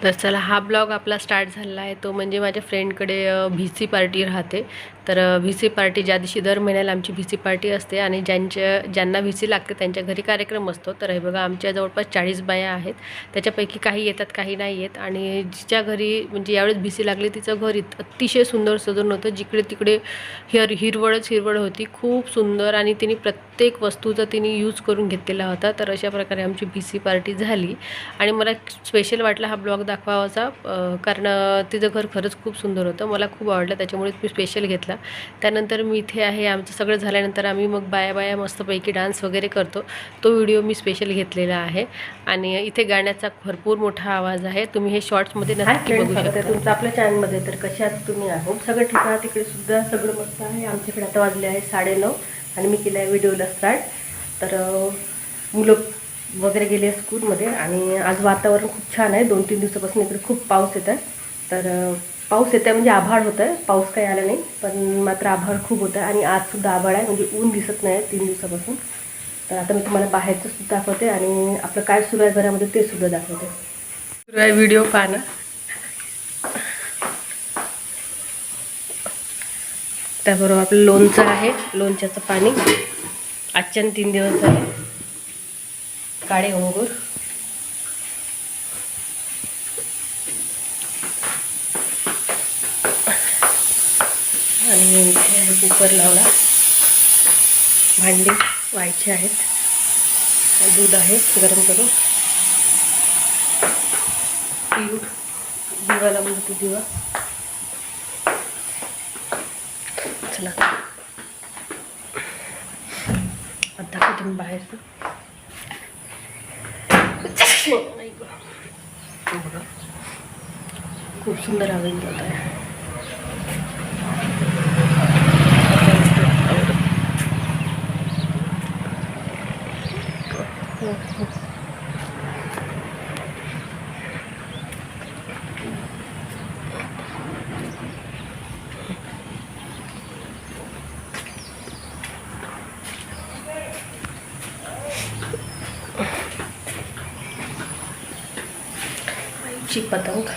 तर चला हा ब्लॉग आपला स्टार्ट झाला आहे तो म्हणजे माझ्या फ्रेंडकडे VC पार्टी राहते. तर VC पार्टी ज्या दिवशी दर महिन्याला आमची VC पार्टी असते आणि ज्यांना VC लागते त्यांच्या घरी कार्यक्रम असतो. तर हे बघा आमच्या जवळपास 40 बाया आहेत. त्याच्यापैकी काही येतात काही नाही येत. आणि जिच्या घरी म्हणजे यावेळेस VC लागली तिचं घर अतिशय सुंदर सजून होतं. जिकडे तिकडे हिरवळ होती, खूप सुंदर. आणि तिने प्रत्येक वस्तूचा तिने यूज करून घेतलेला होता. तर अशा प्रकारे आमची VC पार्टी झाली. आणि मला स्पेशल वाटला हा ब्लॉग दाखवावाचा, कारण तिचं घर खरंच खूप सुंदर होतं. मला खूप आवडलं, त्याच्यामुळे मी स्पेशल घेतला. त्यानंतर मी इथे आहे, आमचं सगळं झाल्यानंतर आम्ही मग बाया मस्तपैकी डान्स वगैरे करतो. तो व्हिडिओ मी स्पेशल घेतलेला आहे. आणि इथे गाण्याचा भरपूर मोठा आवाज आहे, तुम्ही हे शॉर्ट्समध्ये नक्की बघू शकता. तुमचं आपल्या चॅनलमध्ये. तर कशात तुम्ही आहो सगळं ठिकाण तिकडे सुद्धा सगळं मस्त आहे. आमच्याकडे आता वाजले आहे 9:30 आणि मी केलं आहे व्हिडिओला स्टार्ट. तर मुलं वगैरे गेले स्कूलमध्ये. आणि आज वातावरण खूप छान आहे. 2-3 दिवसापासून इकडे खूप पाऊस येत आहे. तर पाऊस येत आहे म्हणजे आभाळ होतं आहे, पाऊस काही आला नाही, पण मात्र आभाळ खूप होतं आहे. आणि आजसुद्धा आभाळ आहे, म्हणजे ऊन दिसत नाही 3 दिवसापासून. तर आता मी तुम्हाला बाहेरचं सुद्धा दाखवते आणि आपलं काय सुरू आहे घरामध्ये ते सुद्धा दाखवते. सुरू आहे व्हिडिओ पाहणं. त्याबरोबर आपलं लोणचं आहे, लोणच्याचं पाणी. आजच्या 3 दिवस झाले. काळे अंगूर, आणि इथे कुकर लावला, भांडी व्हायचे आहेत, दूध आहे गरम करून, दिवा लावून देतो दिवा. चला आता दाखवतो बाहेरचं. बघा खूप सुंदर आवाज जात आहे. आईची पतंग.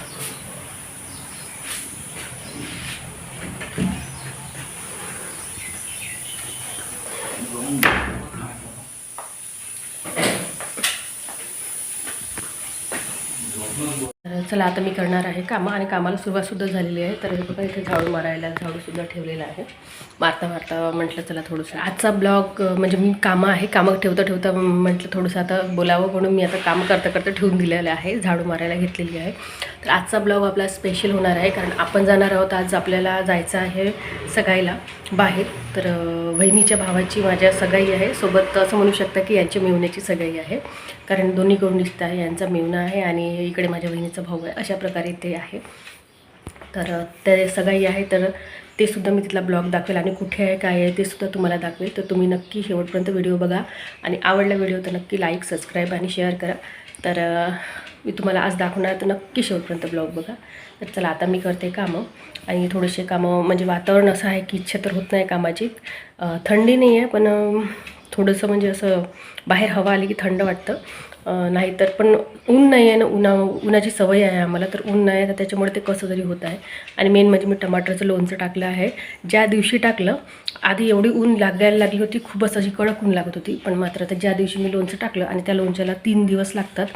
चला आता मी करणार आहे कामं, आणि कामाला सुरुवातसुद्धा झालेली आहे. तर हे बघा इथे झाडू मारायला झाडूसुद्धा ठेवलेला आहे. मारता म्हटलं चला थोडंसं आजचा ब्लॉग म्हणजे मी कामं ठेवता म्हटलं थोडंसं आता बोलावं, म्हणून मी आता काम करता ठेवून दिलेलं आहे, झाडू मारायला घेतलेली आहे. तर आजचा ब्लॉग आपला स्पेशल होणार आहे, कारण आपण जाणार आहोत आज. आपल्याला जायचं आहे सगाईला बाहेर. तर वहिनीच्या भावाची माझ्या सगाई आहे, सोबत असं म्हणू शकता की यांच्या मेवण्याची सगाई आहे, कारण दोन्हीकडून दिसतं आहे. यांचा मेवणा आहे आणि इकडे माझ्या वहिनीचा भाऊ आहे, अशा प्रकारे ते आहे. तर ते सगाई आहे, तर ते सुद्धा मी तिथला ब्लॉग दाखवेल, आणि कुठे आहे काय आहे ते सुद्धा तुम्हाला दाखवेल. तर तुम्ही नक्की शेवटपर्यंत व्हिडिओ बघा, आणि आवडला व्हिडिओ तर नक्की लाईक, सबस्क्राईब आणि शेअर करा. तर मी तुम्हाला आज दाखवणार, तर नक्की शेवटपर्यंत ब्लॉग बघा. तर चला आता मी करते कामं, आणि थोडेसे कामं म्हणजे वातावरण असं आहे की इच्छा तर होत नाही कामाची. थंडी नाही आहे, पण थोडंसं म्हणजे असं बाहेर हवा आली की थंड वाटतं. नाहीतर पण ऊन नाही आहे ना, उन्हाची सवय आहे आम्हाला, तर ऊन नाही आहे, तर त्याच्यामुळे ते कसं तरी होत आहे. आणि मेन म्हणजे मी टमाटरचं लोणचं टाकलं आहे. ज्या दिवशी टाकलं, आधी एवढी ऊन लागायला लागली होती, खूपच अशी कडक ऊन लागत होती, पण मात्र आता ज्या दिवशी मी लोणचं टाकलं, आणि त्या लोणच्याला 3 दिवस लागतात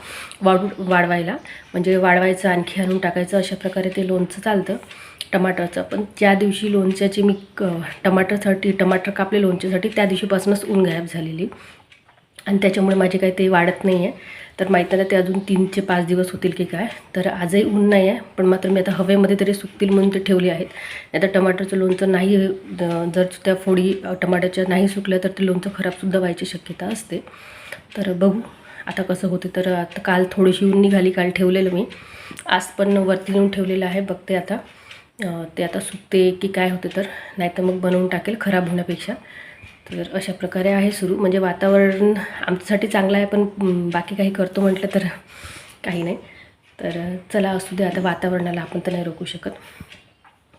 वाढवायला, म्हणजे वाढवायचं आणखी आणून टाकायचं, अशा प्रकारे ते लोणचं चालतं टमाटरचं. पण ज्या दिवशी लोणच्याची मी टमाटर कापले लोणच्यासाठी, त्या दिवशीपासूनच ऊन गायब झालेली, आणि त्याच्यामुळे माझे काही ते वाढत नाही आहे. तर माहीत नाही ते अजून 3 ते 5 दिवस होतील की काय. तर आजही ऊन नाही आहे, पण मात्र मी आता हवेमध्ये तरी सुकतील म्हणून ते ठेवले आहेत. नाही तर टमाटरचं लोणचं नाही, जर त्या फोडी टमाटरच्या नाही सुकल्या तर ते लोणचं खराबसुद्धा व्हायची शक्यता असते. तर बघू आता कसं होते. तर आता काल थोडीशी ऊन निघाली, काल ठेवलेलं मी, आज पण वरती नेऊन ठेवलेलं आहे. बघते आता ते आता सुकते की काय होते, तर नाही तर मग बनवून टाकेल खराब होण्यापेक्षा. तर अशा प्रकारे आहे सुरू. म्हणजे वातावरण आमच्यासाठी चांगलं आहे, पण बाकी काही करतो म्हटलं तर काही नाही. तर चला असू दे, आता वातावरणाला आपण तर नाही रोखू शकत.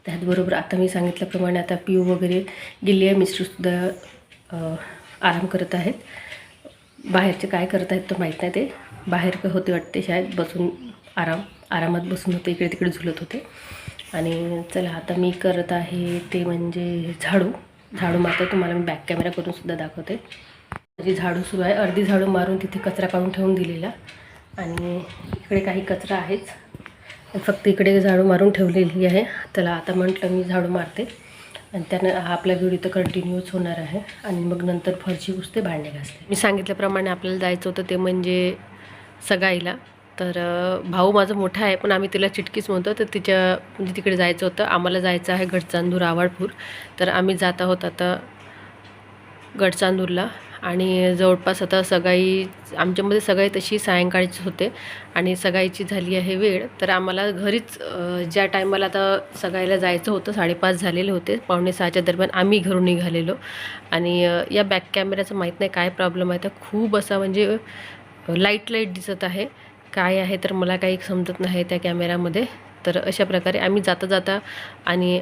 त्याचबरोबर आता मी सांगितल्याप्रमाणे आता पिऊ वगैरे गेली आहे, मिस्टरसुद्धा आराम करत आहेत. बाहेरचे काय करत आहेत तर माहीत नाही, ते बाहेर होते वाटते शाळेत बसून आरामात बसून होते, इकडे तिकडे झुलत होते. आणि चला आता मी करत आहे ते म्हणजे झाडू मारते. तुम्हाला मी बॅक कॅमेरा करून सुद्धा दाखवते. माझी झाडू सुरू आहे. अर्धी झाडू मारून तिथे कचरा काढून ठेवून दिलेला आणि इकडे काही कचरा आहेच, फक्त इकडे झाडू मारून ठेवलेली आहे. चला आता म्हटलं मी झाडू मारते आणि त्यानं हा आपला व्हिडिओ तर कंटिन्यूच होणार आहे. आणि मग नंतर फरशी पुसते, भांडे घासते. मी सांगितल्याप्रमाणे आपल्याला जायचं होतं ते म्हणजे सगाईला. तर भाऊ माझा मोठा आहे पण आम्ही तिला चिटकीच म्हणतो. तर तिच्या म्हणजे तिकडे जायचं होतं. आम्हाला जायचं आहे गडचांदूर आवाळपूर. तर आम्ही जात आहोत आता गडचांदूरला. आणि जवळपास आता सगाई आमच्यामध्ये सगाई तशी सायंकाळीच होते आणि सगाईची झाली आहे वेळ. तर आम्हाला घरीच ज्या टायमाला आता सगाईला जायचं होतं 5:30 झालेले होते. 5:45च्या दरम्यान आम्ही घरून निघालेलो. आणि या बॅक कॅमेऱ्याचं माहीत नाही काय प्रॉब्लेम आहे. तर खूप असा म्हणजे लाईट दिसत आहे. काय आहे तर मला काही समजत नाही त्या कॅमेऱ्यामध्ये. तर अशा प्रकारे आम्ही जाता आणि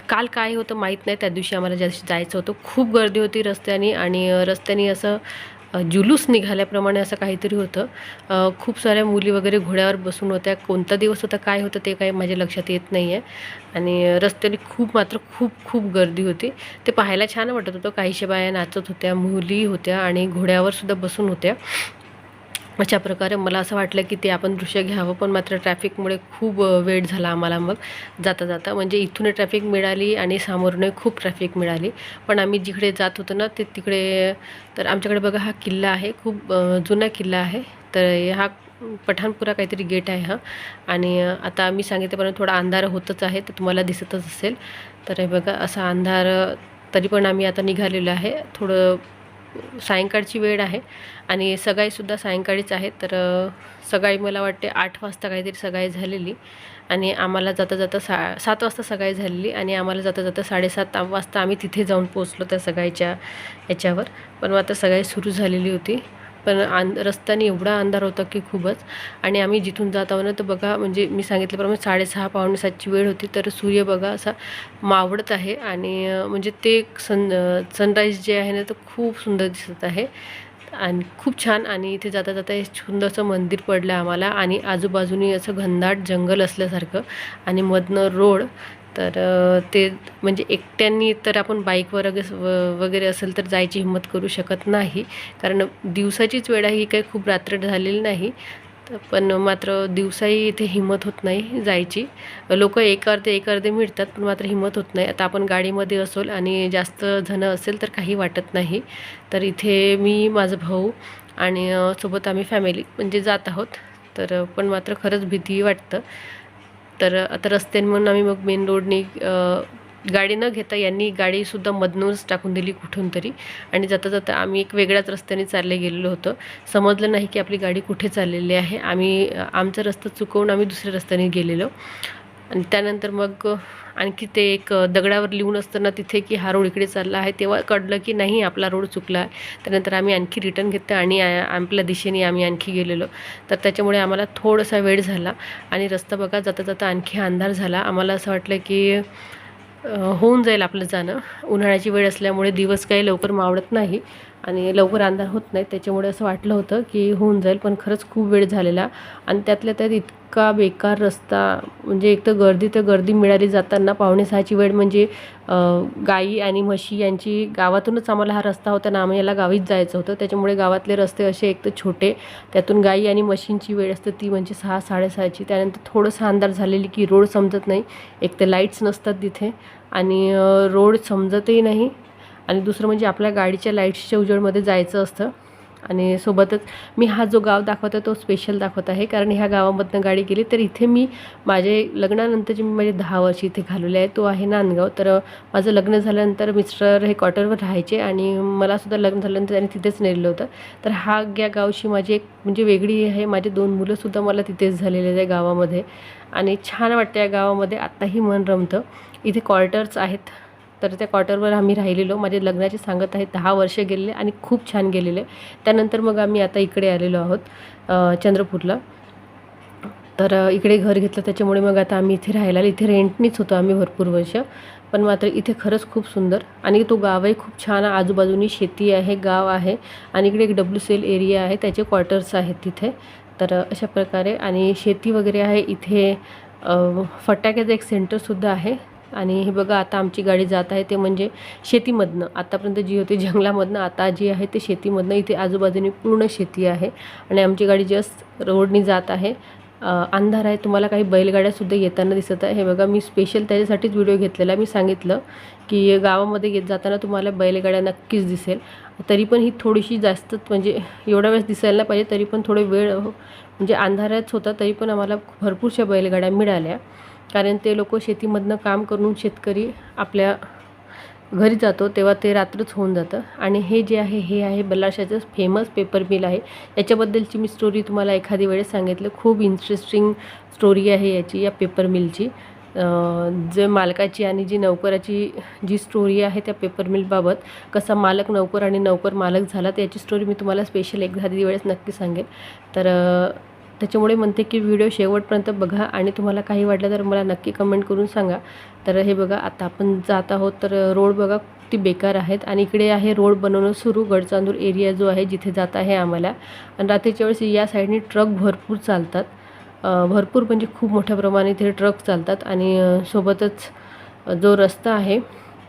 काल काय होतं माहीत नाही. त्या दिवशी आम्हाला ज्या दिवशी जायचं होतं खूप गर्दी होती रस्त्याने आणि रस्त्याने असं जुलूस निघाल्याप्रमाणे असं काहीतरी होतं. खूप साऱ्या मुली वगैरे घोड्यावर बसून होत्या. कोणता दिवस होता काय होतं ते काही माझ्या लक्षात येत नाही आहे. आणि रस्त्याने खूप गर्दी होती. ते पाहायला छान वाटत होतं. काहीशा बाया नाचत होत्या, मुली होत्या आणि घोड्यावर सुद्धा बसून होत्या. अशा प्रकारे मला असं वाटलं की ते आपण दृश्य घ्यावं, पण मात्र ट्रॅफिकमुळे खूप वेळ झाला आम्हाला. मग जाता म्हणजे इथून ट्रॅफिक मिळाली आणि सामोरने खूप ट्रॅफिक मिळाली. पण आम्ही जिकडे जात होतो ना ते तिकडे तर आमच्याकडे बघा हा किल्ला आहे, खूप जुना किल्ला आहे. तर हा पठाणपुरा काहीतरी गेट आहे हा. आणि आता आम्ही सांगितल्याप्रमाणे थोडा अंधार होतच आहे, तर तुम्हाला दिसतच असेल. तर हे बघा असा अंधार, तरी पण आम्ही आता निघालेलो आहे. थोडं सायंकाळची वेळ आहे आणि सगाईसुद्धा सायंकाळीच आहे. तर सकाळी मला वाटते 8 वाजता काहीतरी सगाई झालेली आणि आम्हाला जाता 7 वाजता सगाई झालेली आणि आम्हाला जाता 7:30 वाजता आम्ही तिथे जाऊन पोचलो त्या सगाईच्या याच्यावर. पण आता सगाई सुरू झालेली होती. पण रस्त्याने एवढा अंधार होता की खूपच. आणि आम्ही जिथून जात आहोत ना तर बघा म्हणजे मी सांगितल्याप्रमाणे 6:30 पावणे 7ची वेळ होती. तर सूर्य बघा असा मावळत आहे आणि म्हणजे ते सनराईज जे आहे ना तर खूप सुंदर दिसत आहे आणि खूप छान. आणि इथे जाता एक सुंदरसं मंदिर पडलं आम्हाला आणि आजूबाजूनी असं घनदाट जंगल असल्यासारखं आणि मधनं रोड. तर ते म्हणजे एकट्यांनी तर आपण बाईकवर वगैरे असेल तर जायची हिंमत करू शकत नाही, कारण दिवसाचीच वेळ आहे, ही काही खूप रात्र झालेली नाही. पण मात्र दिवसाही इथे हिंमत होत नाही जायची. लोक एक अर्धे मिळतात पण मात्र हिंमत होत नाही. आता आपण गाडीमध्ये असोल आणि जास्त जण असेल तर काही वाटत नाही. तर इथे मी, माझा भाऊ आणि सोबत आम्ही फॅमिली म्हणजे जात आहोत. तर पण मात्र खरंच भीती वाटतं. तर आता रस्त्याने म्हणून आम्ही मग मेन रोडनी गाडी न घेता यांनी गाडीसुद्धा मधूनच टाकून दिली कुठून तरी आणि जाता आम्ही एक वेगळ्याच रस्त्याने चालले गेलेलो होतो. समजलं नाही की आपली गाडी कुठे चाललेली आहे. आम्ही आमचा रस्ता चुकवून आम्ही दुसऱ्या रस्त्याने गेलेलो. आणि त्यानंतर मग आणखी ते एक दगडावर लिहून असताना तिथे की हा रोड इकडे चालला आहे, तेव्हा कळलं की नाही आपला रोड चुकला आहे. त्यानंतर आम्ही आणखी रिटर्न घेतलं आणि आपल्या दिशेने आम्ही आणखी गेलेलो. तर त्याच्यामुळे आम्हाला थोडासा वेळ झाला आणि रस्ता बघा जाता आणखी अंधार झाला. आम्हाला असं वाटलं की होऊन जाईल आपलं जाणं. उन्हाळ्याची वेळ असल्यामुळे दिवस काही लवकर मावळत नाही आणि लवकर अंधार होत नाही, त्याच्यामुळे असं वाटलं होतं की होऊन जाईल. पण खरंच खूप वेळ झालेला आणि त्यातल्या त्यात इतका बेकार रस्ता. म्हणजे एक तर गर्दी मिळाली जाताना. 5:45ची वेळ म्हणजे गाई आणि म्हशी यांची गावातूनच आम्हाला हा रस्ता होता ना, आम्हाला गावीच जायचं होतं. त्याच्यामुळे गावातले रस्ते असे एक तर छोटे, त्यातून गाई आणि म्हशींची वेळ असते ती म्हणजे 6-6:30ची. त्यानंतर थोडंसं अंधार झालेली की रोड समजत नाही. एक तर लाईट्स नसतात तिथे आणि रोड समजतही नाही. आणि दुसरं म्हणजे आपल्या गाडीच्या लाईट्सच्या उजेडमध्ये जायचं असतं. आणि सोबतच मी हा जो गाव दाखवतो तो स्पेशल दाखवत आहे, कारण ह्या गावामधनं गाडी गेली. तर इथे मी माझे लग्नानंतरचे मी माझे 10 वर्ष इथे घालवले आहे. तो आहे नांदगाव. तर माझं लग्न झाल्यानंतर मिस्टर हे क्वार्टरवर राहायचे आणि मलासुद्धा लग्न झाल्यानंतर त्यांनी तिथेच नेलेलं होतं. तर हा या गावची माझी एक म्हणजे वेगळी आहे. माझे 2 मुलंसुद्धा मला तिथेच झालेले आहे गावामध्ये आणि छान वाटतं या गावामध्ये. आत्ताही मन रमतं. इथे क्वार्टर्स आहेत. तर त्या क्वार्टरवर आम्ही राहिलेलो. माझे लग्नाचे सांगत आहेत 10 वर्ष गेलेले आणि खूप छान गेलेले. त्यानंतर मग आम्ही आता इकडे आलेलो आहोत चंद्रपूरला. तर इकडे घर घेतलं, त्याच्यामुळे मग आता आम्ही इथे राहायला. इथे रेंटनीच होतो आम्ही भरपूर वर्ष. पण मात्र इथे खरंच खूप सुंदर आणि तो गावही खूप छान. आजूबाजूनी शेती आहे, गाव आहे आणि इकडे एक WCL एरिया आहे, त्याचे क्वार्टर्स आहेत तिथे. तर अशा प्रकारे आणि शेती वगैरे आहे इथे. फटाक्याचं एक सेंटरसुद्धा आहे. आणि हे बघा आता आमची गाडी जात आहे ते म्हणजे शेतीमधनं. आतापर्यंत जी होती जंगलामधनं, आता जी आहे ते शेतीमधनं. इथे आजूबाजूने पूर्ण शेती आहे आणि आमची गाडी जस्ट रोडनी जात आहे. अंधार आहे, तुम्हाला काही बैलगाड्यासुद्धा येताना दिसत आहे. हे बघा मी स्पेशल त्याच्यासाठीच व्हिडिओ घेतलेला. मी सांगितलं की गावामध्ये येत जाताना तुम्हाला बैलगाड्या नक्कीच दिसेल. तरी पण ही थोडीशी जास्तच म्हणजे एवढा वेळेस दिसायला नाही पाहिजे, तरी पण थोडे वेळ म्हणजे अंधाराच होता, तरी पण आम्हाला भरपूरशा बैलगाड्या मिळाल्या. कारण ते लोक शेतीमधनं काम करून शेतकरी आपल्या घरी जातो तेव्हा ते रात्रच होऊन जातं. आणि हे जे आहे हे आहे बलाशाचं फेमस पेपर मिल आहे. याच्याबद्दलची मी स्टोरी तुम्हाला एखादी वेळेस सांगितलं. खूप इंटरेस्टिंग स्टोरी आहे याची, या पेपर मिलची. जे मालकाची आणि जी नोकराची जी स्टोरी आहे त्या पेपर मिलबाबत, कसा मालक नोकर आणि नोकर मालक झाला, तर याची स्टोरी मी तुम्हाला स्पेशल एखादी वेळेस नक्की सांगेन. तर त्याच्यामुळे म्हणते की व्हिडिओ शेवटपर्यंत बघा आणि तुम्हाला काही वाटलं तर मला नक्की कमेंट करून सांगा. तर हे बघा आता आपण जात आहोत. तर रोड बघा किती बेकार आहेत आणि इकडे आहे रोड बनवणं सुरू. गडचांदूर एरिया जो आहे जिथे जात आहे आम्हाला. आणि रात्रीच्या वेळेस या साईडने ट्रक भरपूर चालतात. भरपूर म्हणजे खूप मोठ्या प्रमाणात इथे ट्रक चालतात. आणि सोबतच जो रस्ता आहे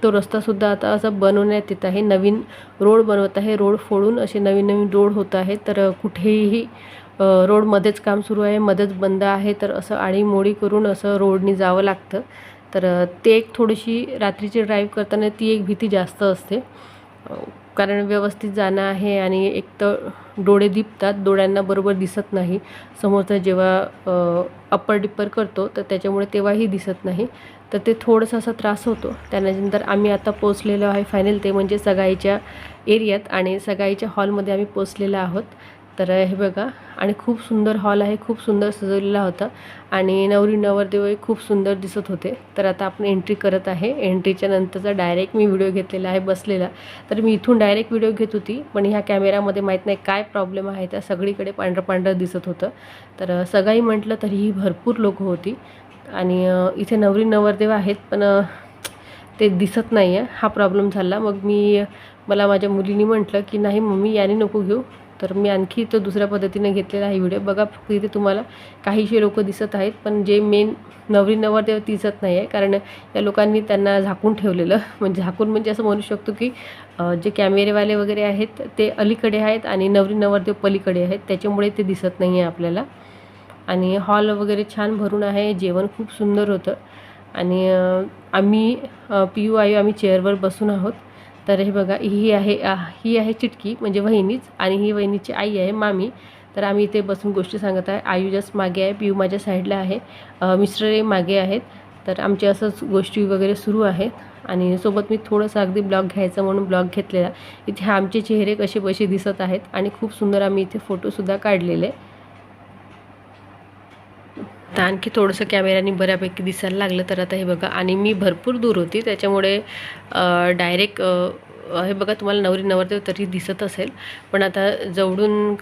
तो रस्तासुद्धा आता असा बनवण्यात येत आहे. नवीन रोड बनवत आहे. रोड फोडून असे नवीन नवीन रोड होत आहेत. तर कुठेही रोडमध्येच काम सुरू आहे, मध्येच बंद आहे. तर असं आडीमोडी करून असं रोडनी जावं लागतं. तर ते एक थोडीशी रात्रीची ड्राईव्ह करताना ती एक भीती जास्त असते. कारण व्यवस्थित जाणं आहे आणि एक तर डोळे दिपतात, डोळ्यांना बरोबर दिसत नाही. समोरचा जेव्हा अप्पर डिप्पर करतो तर त्याच्यामुळे तेव्हाही दिसत नाही. तर ते थोडंसं असा त्रास होतो. त्यानंतर आम्ही आता पोचलेलो आहे फायनल ते म्हणजे सगाईच्या एरियात. आणि सगाईच्या हॉलमध्ये आम्ही पोचलेलो आहोत. तर हे बघा आणि खूप सुंदर हॉल आहे, खूप सुंदर सजवलेला होता आणि नवरी नवरदेवही खूप सुंदर दिसत होते. तर आता आपण एंट्री करत आहे. एंट्रीच्या नंतरचा डायरेक्ट मी व्हिडिओ घेतलेला आहे बसलेला. तर मी इथून डायरेक्ट व्हिडिओ घेत होती, पण ह्या कॅमेऱ्यामध्ये माहीत नाही काय प्रॉब्लेम आहे, त्या सगळीकडे पांढरं पांढरं दिसत होतं. तर सगळी म्हटलं तरीही भरपूर लोक होती. आणि इथे नवरी नवरदेव आहेत पण ते दिसत नाही आहे, हा प्रॉब्लेम झाला. मग मला माझ्या मुलीने म्हटलं की नाही मम्मी याने नको घेऊ. तर मी आणखी तो दुसऱ्या पद्धतीने घेतलेला आहे व्हिडिओ. बघा फक्त इथे तुम्हाला काहीशे लोक दिसत आहेत, पण जे मेन नवरी नवरदेव दिसत नाही आहे. कारण या लोकांनी त्यांना झाकून ठेवलेलं, म्हणजे झाकून म्हणजे असं म्हणू शकतो की जे कॅमेरेवाले वगैरे आहेत ते अलीकडे आहेत आणि नवरी नवरदेव पलीकडे आहेत, त्याच्यामुळे ते दिसत नाही आहे आपल्याला. आणि हॉल वगैरे छान भरून आहे. जेवण खूप सुंदर होतं. आणि आम्ही पियू आयू आम्ही चेअरवर बसून आहोत. तर हे बघा ही आहे चिटकी म्हणजे वहिनीच आणि ही वहिनीची आई आहे मामी. तर आम्ही इथे बसून गोष्टी सांगत आहे. आयू जस्ट मागे आहे, पियू माझ्या साईडला आहे, मिस्टरही मागे आहेत. तर आमचे असंच गोष्टी वगैरे सुरू आहेत. आणि सोबत मी थोडंसं अगदी ब्लॉग घ्यायचा म्हणून ब्लॉग घेतलेला. इथे आमचे चेहरे कसे बसे दिसत आहेत आणि खूप सुंदर आम्ही इथे फोटोसुद्धा काढलेले. तर आणखी थोडंसं कॅमेऱ्याने बऱ्यापैकी दिसायला लागलं. तर आता हे बघा आणि मी भरपूर दूर होती त्याच्यामुळे डायरेक्ट हे बघा तुम्हाला नवरी नवरदेव तरी दिसत असेल, पण आता जवळून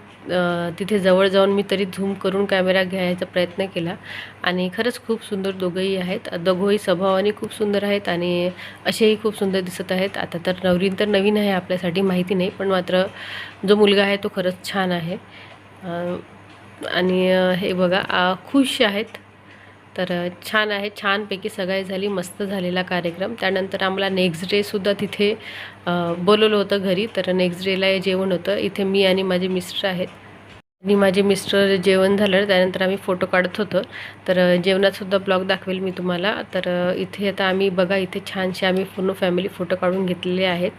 तिथे जवळ जाऊन मी तरी झूम करून कॅमेरा घ्यायचा प्रयत्न केला. आणि खरंच खूप सुंदर दोघंही आहेत. दोघंही स्वभावाने खूप सुंदर आहेत आणि असेही खूप सुंदर दिसत आहेत. आता तर नवरी तर नवीन आहे आपल्यासाठी माहिती नाही, पण मात्र जो मुलगा आहे तो खरंच छान आहे. आणि हे बघा खुश आहेत. तर छान आहे, छानपैकी सगाई झाली, मस्त झालेला कार्यक्रम. त्यानंतर आम्हाला नेक्स्ट डेसुद्धा तिथे बोलवलं होतं घरी. तर नेक्स्ट डेला जेवण होतं. इथे मी आणि माझे मिस्टर आहेत आणि माझे मिस्टर जेवण झालं त्यानंतर आम्ही फोटो काढत होतो. तर जेवणातसुद्धा ब्लॉग दाखवेल मी तुम्हाला. तर इथे आता आम्ही बघा इथे छानसे आम्ही पूर्ण फॅमिली फोटो काढून घेतलेले आहेत.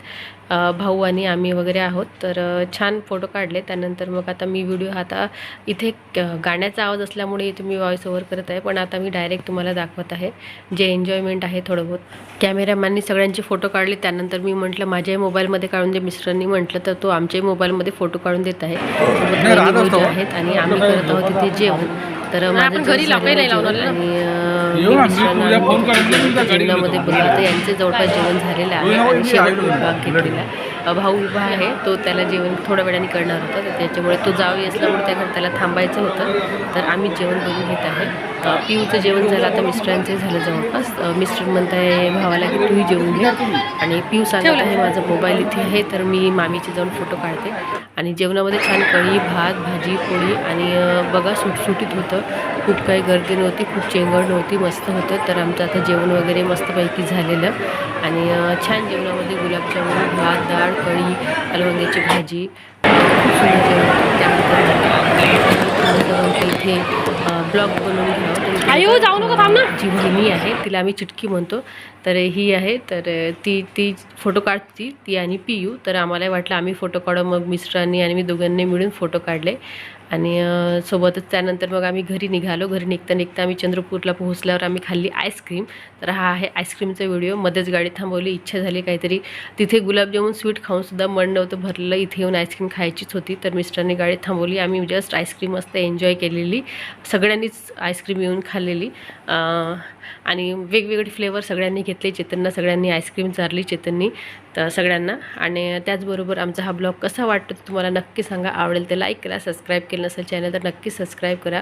भाऊ आणि आम्ही वगैरे आहोत. तर छान फोटो काढले. त्यानंतर मग आता मी व्हिडिओ आता इथे गाण्याचा आवाज असल्यामुळे इथे मी व्हॉइस ओव्हर करत आहे, पण आता मी डायरेक्ट तुम्हाला दाखवत आहे जे एन्जॉयमेंट आहे थोडं बहुत. कॅमेरामॅननी सगळ्यांचे फोटो काढले. त्यानंतर मी म्हटलं माझ्याही मोबाईलमध्ये काढून दे. मिस्टरांनी म्हटलं तर तो आमच्याही मोबाईलमध्ये फोटो काढून देत आहे. आहेत आणि आम्ही करत आहोत तिथे जेवण. तर माझं घरी लावायला आणि जेवणामध्ये बोलवलं तर यांचे जवळपास जेवण झालेलं आहे आणि शेवट भाग घेतलेला. भाऊ उभा आहे, तो त्याला जेवण थोड्या वेळाने करणार होता, तर त्याच्यामुळे तो जावई असल्यामुळे त्याला थांबायचं होतं. तर आम्ही जेवण करून घेत आहे. पिऊचं जेवण झालं, आता मिस्टरांचं झालं जवळपास. मिस्टर म्हणत आहे भावाला की तूही जेवून घे, आणि पिऊ सांगत आहे माझा मोबाईल इथे आहे, तर मी मामीचे जाऊन फोटो काढते. आणि जेवणामध्ये छान कढी, भात, भाजी, पोळी आणि बघा सुटसुटीत होतं. खूप काही गर्दी नव्हती, खूप चेंगड नव्हती, मस्त होतं. तर आमचं आता जेवण वगैरे मस्तपैकी झालेलं. आणि छान जेवणामध्ये गुलाबजामुन, भात, डाळ, कढी, अलवंग्याची भाजी, खूप सुंदर जेवण होतं. त्यानंतर इथे ब्लॉग बनवून घ्यावं. जाऊ नका, थांब ना. जी बहिणी आहे तिला आम्ही चिटकी म्हणतो, तर ही आहे, तर ती फोटो काढती, ती आणि पियू. तर आम्हाला वाटलं आम्ही फोटो काढू, मग मिस्टरांनी आणि मी दोघांनी मिळून फोटो काढले. आणि सोबतच त्यानंतर मग आम्ही घरी निघालो. घरी निघता आम्ही चंद्रपूरला पोहोचल्यावर आम्ही खाल्ली आईस्क्रीम. तर हा आहे आईस्क्रीमचा व्हिडिओ. मध्येच गाडी थांबवली, इच्छा झाली काहीतरी, तिथे गुलाबजामुन स्वीट खाऊनसुद्धा मन नव्हतं भरलेलं, इथे येऊन आईस्क्रीम खायचीच होती. तर मिस्टरांनी गाडी थांबवली, आम्ही जस्ट आईस्क्रीम मस्त एन्जॉय केलेली, सगळ्यांनीच आईस्क्रीम येऊन खाल्लेली. आणि वेगवेगळे फ्लेवर सगळ्यांनी घेतले. चेतनना सगळ्यांनी आईस्क्रीम चारली, चेतननी तर सगळ्यांना. आणि त्याचबरोबर आमचा हा ब्लॉग कसा वाटतो तुम्हाला नक्की सांगा. आवडेल तर लाईक करा, सबस्क्राईब केलं नसेल चॅनल तर नक्की सबस्क्राईब करा,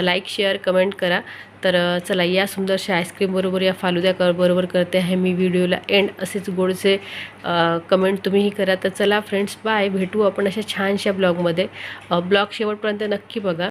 लाईक शेअर कमेंट करा. तर चला, या सुंदरशा आईस्क्रीम बरोबर या फालुद्या बरोबर करते आहे मी व्हिडिओला एंड. असेच गोडसे कमेंट तुम्हीही करा. तर चला फ्रेंड्स, बाय, भेटू आपण अशा छानशा ब्लॉगमध्ये. ब्लॉग शेवटपर्यंत नक्की बघा.